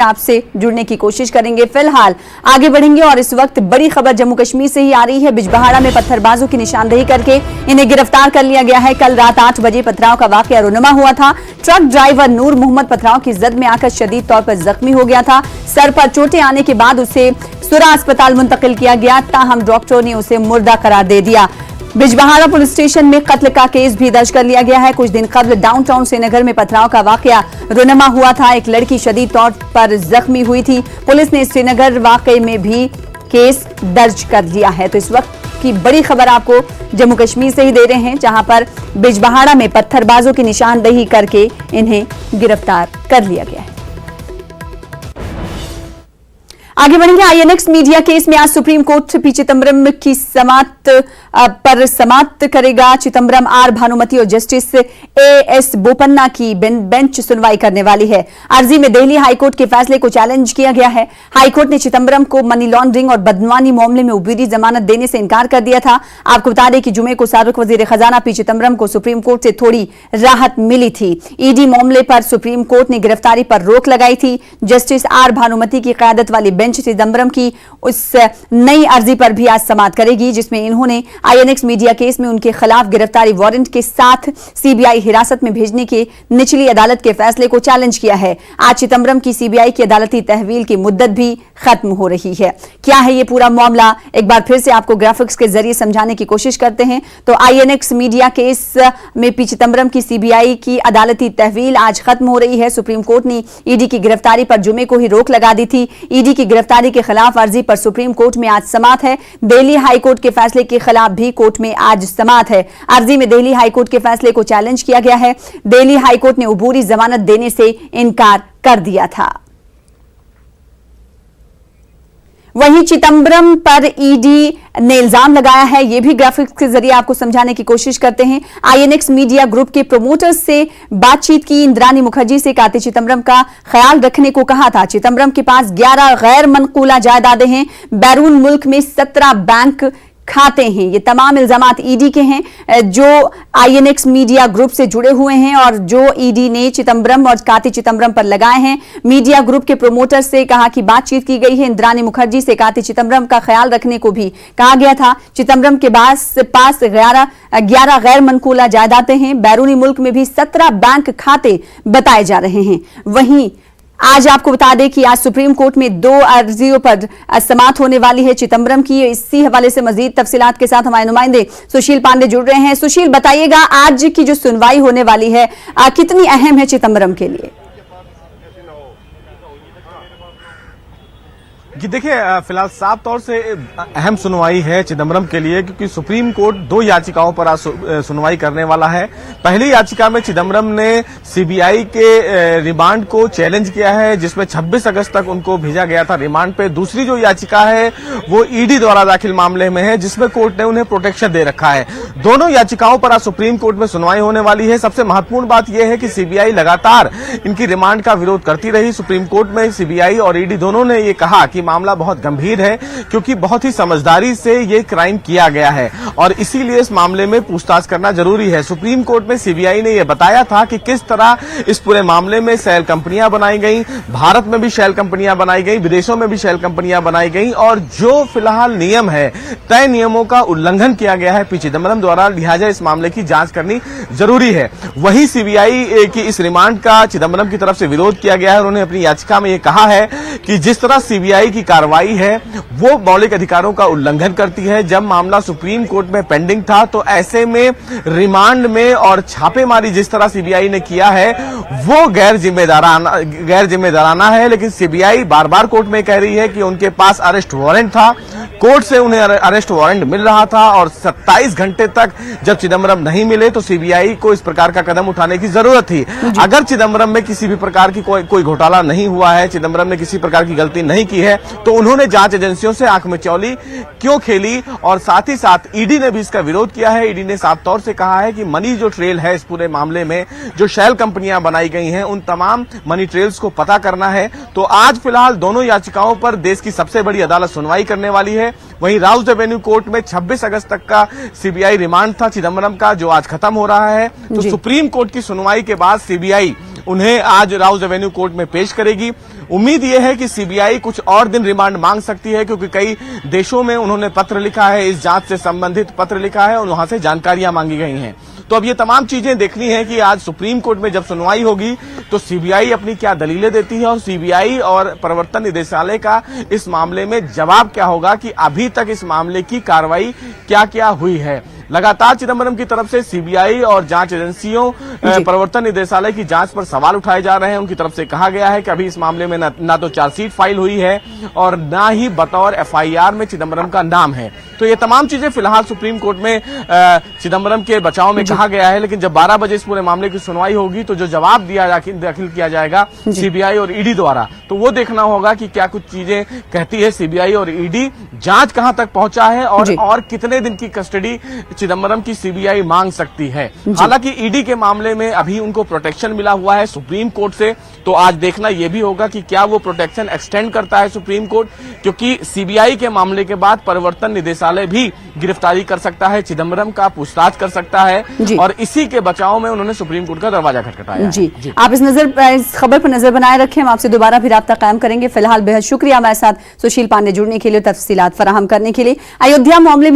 आपसे जुड़ने की कोशिश करेंगे। फिलहाल आगे बढ़ेंगे और इस वक्त बड़ी खबर जम्मू कश्मीर से ही आ रही है। बिजबहाड़ा में पत्थरबाजों की निशानदेही करके इन्हें गिरफ्तार कर लिया गया है। कल रात 8 बजे पथराव का वाकया रुनुमा हुआ था। ट्रक ड्राइवर नूर मोहम्मद पथराव की जद में आकर शदीद तौर पर जख्मी हो गया था। सर पर चोटें आने के बाद उसे सुरा अस्पताल मुंतकिल किया गया, ताहम डॉक्टरों ने उसे मुर्दा करार दे दिया। बिजबहाड़ा पुलिस स्टेशन में कत्ल का केस भी दर्ज कर लिया गया है। कुछ दिन कबल डाउनटाउन श्रीनगर में पथराव का वाकया रुनुमा हुआ था। एक लड़की शदीद तौर पर जख्मी हुई थी। पुलिस ने श्रीनगर वाकये में भी केस दर्ज कर लिया है। तो इस वक्त की बड़ी खबर आपको जम्मू कश्मीर से ही दे रहे हैं, जहां पर बिजबहाड़ा में पत्थरबाजों की निशानदेही करके इन्हें गिरफ्तार कर लिया गया है। आगे बढ़ेंगे। आईएनएक्स मीडिया केस में आज सुप्रीम कोर्ट पी चिदंबरम की समाप्त करेगा। चिदंबरम, आर भानुमति और जस्टिस एएस बोपन्ना की बेंच सुनवाई करने वाली है। अर्जी में दिल्ली हाईकोर्ट के फैसले को चैलेंज किया गया है। हाईकोर्ट ने चिदंबरम को मनी लॉन्ड्रिंग और बदनवानी मामले में उबीरी जमानत देने से इनकार कर दिया था। आपको बता दें कि जुमे को साबिक वजीर खजाना पी चिदंबरम को सुप्रीम कोर्ट से थोड़ी राहत मिली थी। ईडी मामले पर सुप्रीम कोर्ट ने गिरफ्तारी पर रोक लगाई थी। जस्टिस आर भानुमति की क़यादत वाली बेंच चिदंबरम की उस नई अर्जी पर भी आज समाअत करेगी, जिसमें इन्होंने आईएनएक्स मीडिया केस में उनके खिलाफ गिरफ्तारी वारंट के साथ सीबीआई हिरासत में भेजने के निचली अदालत के फैसले को चैलेंज किया है। आज चिदंबरम की सीबीआई की अदालती तहवील की मुद्दत भी खत्म हो रही है। क्या है ये पूरा मामला, एक बार फिर से आपको ग्राफिक्स के जरिए समझाने की कोशिश करते हैं। तो आईएनएक्स मीडिया केस में पी चिदंबरम की सीबीआई की अदालती तहवील आज खत्म हो रही है। सुप्रीम कोर्ट ने ईडी की गिरफ्तारी पर जुमे को ही रोक लगा दी थी। ईडी की गिरफ्तारी के खिलाफ अर्जी पर सुप्रीम कोर्ट में आज समाअत है। दिल्ली हाईकोर्ट के फैसले के खिलाफ भी कोर्ट में आज समाअत है। अर्जी में दिल्ली हाईकोर्ट के फैसले को चैलेंज किया गया है। दिल्ली हाईकोर्ट ने उबूरी जमानत देने से इनकार कर दिया था। वहीं चिदंबरम पर ईडी ने इल्जाम लगाया है, यह भी ग्राफिक्स के जरिए आपको समझाने की कोशिश करते हैं। आईएनएक्स मीडिया ग्रुप के प्रोमोटर्स से बातचीत की। इंद्रानी मुखर्जी से कार्ति चिदंबरम का ख्याल रखने को कहा था। चिदंबरम के पास 11 गैर मनकूला जायदादें हैं। बैरून मुल्क में 17 बैंक खाते हैं। ये तमाम इल्जामात ईडी के हैं जो आईएनएक्स मीडिया ग्रुप से जुड़े हुए हैं और जो ईडी ने चिदंबरम और कार्ति चिदंबरम पर लगाए हैं। मीडिया ग्रुप के प्रोमोटर से कहा कि बातचीत की गई है। इंद्रानी मुखर्जी से कार्ति चिदंबरम का ख्याल रखने को भी कहा गया था। चिदंबरम के पास 11 गैर मनकूला जायदादें हैं। बैरूनी मुल्क में भी 17 बैंक खाते बताए जा रहे हैं। वहीं आज आपको बता दें कि आज सुप्रीम कोर्ट में 2 अर्जियों पर समाअत होने वाली है चिदंबरम की। इसी हवाले से मजीद तफसीलात के साथ हमारे नुमाइंदे सुशील पांडे जुड़ रहे हैं। सुशील, बताइएगा आज की जो सुनवाई होने वाली है कितनी अहम है चिदंबरम के लिए? कि देखिए, फिलहाल साफ तौर से अहम सुनवाई है चिदंबरम के लिए, क्योंकि सुप्रीम कोर्ट 2 याचिकाओं पर आज सुनवाई करने वाला है। पहली याचिका में चिदंबरम ने सीबीआई के रिमांड को चैलेंज किया है, जिसमें 26 अगस्त तक उनको भेजा गया था रिमांड पे। दूसरी जो याचिका है वो ईडी द्वारा दाखिल मामले में है, जिसमें कोर्ट ने उन्हें प्रोटेक्शन दे रखा है। दोनों याचिकाओं पर आज सुप्रीम कोर्ट में सुनवाई होने वाली है। सबसे महत्वपूर्ण बात यह है कि सीबीआई लगातार इनकी रिमांड का विरोध करती रही। सुप्रीम कोर्ट में सीबीआई और ईडी दोनों ने यह कहा कि मामला बहुत गंभीर है, क्योंकि बहुत ही समझदारी से ये क्राइम किया गया है और इसीलिए इस मामले में पूछताछ करना जरूरी है। सुप्रीम कोर्ट में सीबीआई ने यह बताया था कि किस तरह इस पूरे मामले में शैल कंपनियां बनाई गई, भारत में भी शैल कंपनियां बनाई गई, विदेशों में भी शैल कंपनियां बनाई गई और जो फिलहाल नियम है, तय नियमों का उल्लंघन किया गया है पी चिदंबरम द्वारा, लिहाजा इस मामले की जांच करनी जरूरी है। वहीं सीबीआई की इस रिमांड का चिदंबरम की तरफ से विरोध किया गया है। उन्होंने अपनी याचिका में यह कहा है कि जिस तरह सीबीआई की कार्रवाई है वो मौलिक अधिकारों का उल्लंघन करती है। जब मामला सुप्रीम कोर्ट में पेंडिंग था तो ऐसे में रिमांड में और छापेमारी जिस तरह सीबीआई ने किया है वो गैर जिम्मेदाराना है। लेकिन सीबीआई बार बार कोर्ट में कह रही है कि उनके पास अरेस्ट वारंट था, कोर्ट से उन्हें अरेस्ट वारंट मिल रहा था और 27 घंटे तक जब चिदंबरम नहीं मिले तो सीबीआई को इस प्रकार का कदम उठाने की जरूरत थी। अगर चिदंबरम में किसी भी प्रकार की कोई घोटाला नहीं हुआ है, चिदंबरम ने किसी प्रकार की गलती नहीं की है, तो उन्होंने जांच एजेंसियों से आंख मिचौली क्यों खेली और साथ ही साथ ईडी ने भी इसका विरोध किया है। ईडी ने साफ तौर से कहा है कि मनी जो ट्रेल है इस पूरे मामले में, जो शैल कंपनियां बनाई गई हैं, उन तमाम मनी ट्रेल्स को पता करना है। तो आज फिलहाल दोनों याचिकाओं पर देश की सबसे बड़ी अदालत सुनवाई करने वाली है। वहीं राउस एवेन्यू कोर्ट में 26 अगस्त तक का सीबीआई रिमांड था चिदंबरम का, जो आज खत्म हो रहा है। तो सुप्रीम कोर्ट की सुनवाई के बाद सीबीआई उन्हें आज राउस एवेन्यू कोर्ट में पेश करेगी। उम्मीद यह है कि सीबीआई कुछ और दिन रिमांड मांग सकती है, क्योंकि कई देशों में उन्होंने पत्र लिखा है, इस जांच से संबंधित पत्र लिखा है और वहां से जानकारियां मांगी गई हैं। तो अब ये तमाम चीजें देखनी है कि आज सुप्रीम कोर्ट में जब सुनवाई होगी तो सीबीआई अपनी क्या दलीलें देती है और सीबीआई और प्रवर्तन निदेशालय का इस मामले में जवाब क्या होगा कि अभी तक इस मामले की कार्रवाई क्या क्या हुई है। लगातार चिदंबरम की तरफ से सीबीआई और जांच एजेंसियों प्रवर्तन निदेशालय की जांच पर सवाल उठाए जा रहे हैं। उनकी तरफ से कहा गया है कि अभी इस मामले में ना तो चार्जशीट फाइल हुई है और ना ही बतौर एफआईआर में चिदंबरम का नाम है। तो ये तमाम चीजें फिलहाल सुप्रीम कोर्ट में चिदंबरम के बचाव में कहा गया है, लेकिन जब 12 बजे इस पूरे मामले की सुनवाई होगी तो जो जवाब दाखिल किया जाएगा सीबीआई और ईडी द्वारा, तो वो देखना होगा कि क्या कुछ चीजें कहती है सीबीआई और ईडी, जांच कहां तक पहुंचा है और कितने दिन की कस्टडी चिदंबरम की सीबीआई मांग सकती है। हालांकि ईडी के मामले में अभी उनको प्रोटेक्शन मिला हुआ है सुप्रीम कोर्ट से, तो आज देखना यह भी होगा कि क्या वो प्रोटेक्शन एक्सटेंड करता है सुप्रीम कोर्ट, क्योंकि सीबीआई के मामले के बाद प्रवर्तन निदेशालय भी गिरफ्तारी कर सकता है चिदंबरम का, पूछताछ कर सकता है और इसी के बचाव में उन्होंने सुप्रीम कोर्ट का दरवाजा खटखटाया है। जी, आप इस खबर पर नजर बनाए रखें, हम आपसे दोबारा फिर राब्ता कायम करेंगे। फिलहाल बेहद शुक्रिया हमारे साथ सुशील पांडे जुड़ने के लिए, तफसीलात फराहम करने के लिए। अयोध्या मामले